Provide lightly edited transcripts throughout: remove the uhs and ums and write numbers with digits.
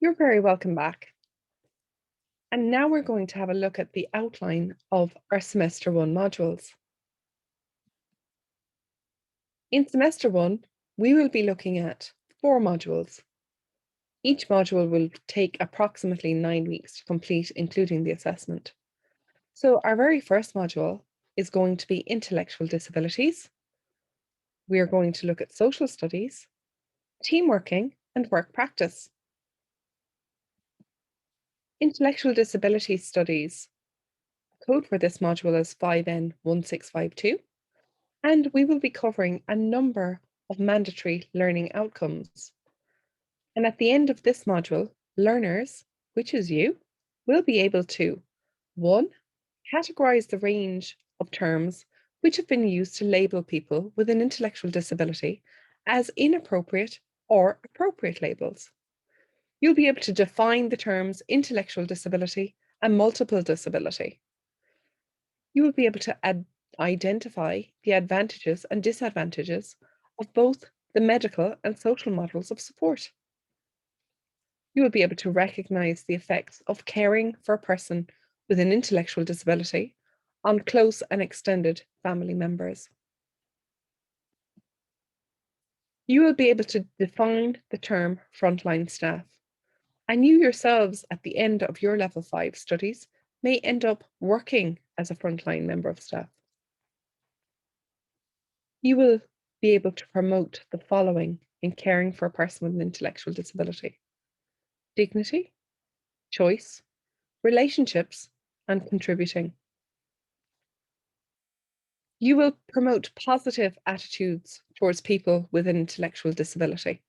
You're very welcome back. And now we're going to have a look at the outline of our Semester 1 modules. In Semester 1, we will be looking at 4 modules. Each module will take approximately 9 weeks to complete, including the assessment. So our very first module is going to be intellectual disabilities. We are going to look at social studies, team working, and work practice. Intellectual disability studies. Code for this module is 5N1652, and we will be covering a number of mandatory learning outcomes. And at the end of this module, learners, which is you, will be able to 1. Categorize the range of terms which have been used to label people with an intellectual disability as inappropriate or appropriate labels. You'll be able to define the terms intellectual disability and multiple disability. You will be able to identify the advantages and disadvantages of both the medical and social models of support. You will be able to recognize the effects of caring for a person with an intellectual disability on close and extended family members. You will be able to define the term frontline staff, and you yourselves at the end of your level 5 studies may end up working as a frontline member of staff. You will be able to promote the following in caring for a person with an intellectual disability: dignity, choice, relationships, and contributing. You will promote positive attitudes towards people with an intellectual disability.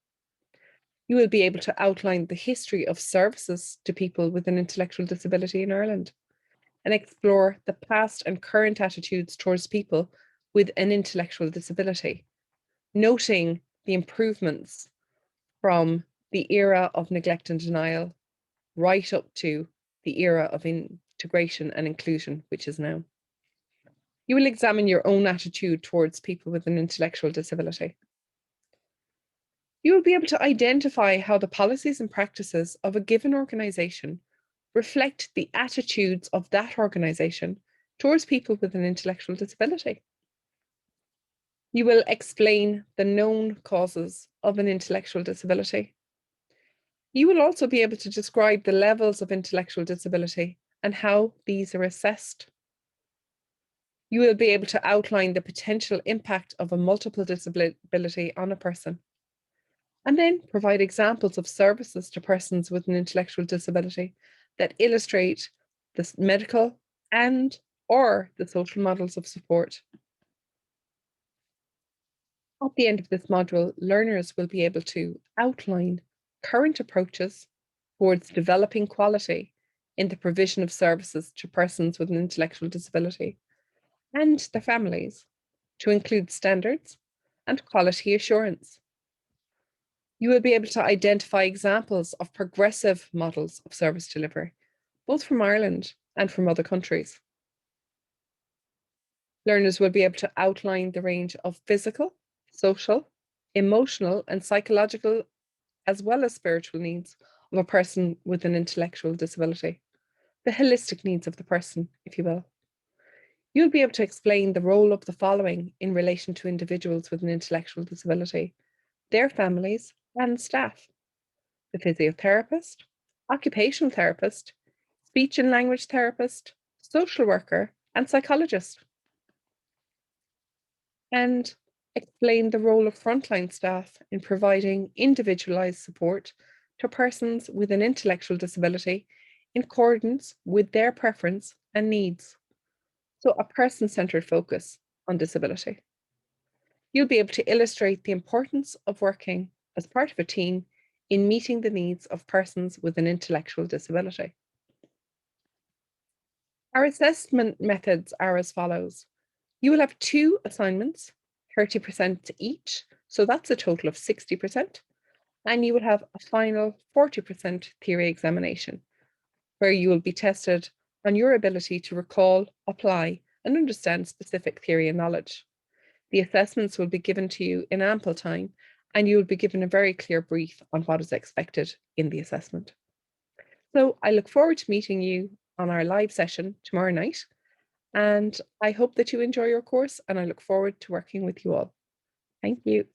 You will be able to outline the history of services to people with an intellectual disability in Ireland and explore the past and current attitudes towards people with an intellectual disability, noting the improvements from the era of neglect and denial right up to the era of integration and inclusion, which is now. You will examine your own attitude towards people with an intellectual disability. You will be able to identify how the policies and practices of a given organisation reflect the attitudes of that organisation towards people with an intellectual disability. You will explain the known causes of an intellectual disability. You will also be able to describe the levels of intellectual disability and how these are assessed. You will be able to outline the potential impact of a multiple disability on a person, and then provide examples of services to persons with an intellectual disability that illustrate the medical and/or the social models of support. At the end of this module, learners will be able to outline current approaches towards developing quality in the provision of services to persons with an intellectual disability and their families, to include standards and quality assurance. You will be able to identify examples of progressive models of service delivery, both from Ireland and from other countries. Learners will be able to outline the range of physical, social, emotional, and psychological, as well as spiritual needs of a person with an intellectual disability, the holistic needs of the person, if you will. You'll be able to explain the role of the following in relation to individuals with an intellectual disability, their families, and staff: the physiotherapist, occupational therapist, speech and language therapist, social worker, and psychologist. And explain the role of frontline staff in providing individualised support to persons with an intellectual disability in accordance with their preference and needs. So a person-centred focus on disability. You'll be able to illustrate the importance of working as part of a team in meeting the needs of persons with an intellectual disability. Our assessment methods are as follows. You will have 2 assignments, 30% each, so that's a total of 60%, and you will have a final 40% theory examination, where you will be tested on your ability to recall, apply, and understand specific theory and knowledge. The assessments will be given to you in ample time, and you will be given a very clear brief on what is expected in the assessment. So I look forward to meeting you on our live session tomorrow night. And I hope that you enjoy your course, and I look forward to working with you all. Thank you.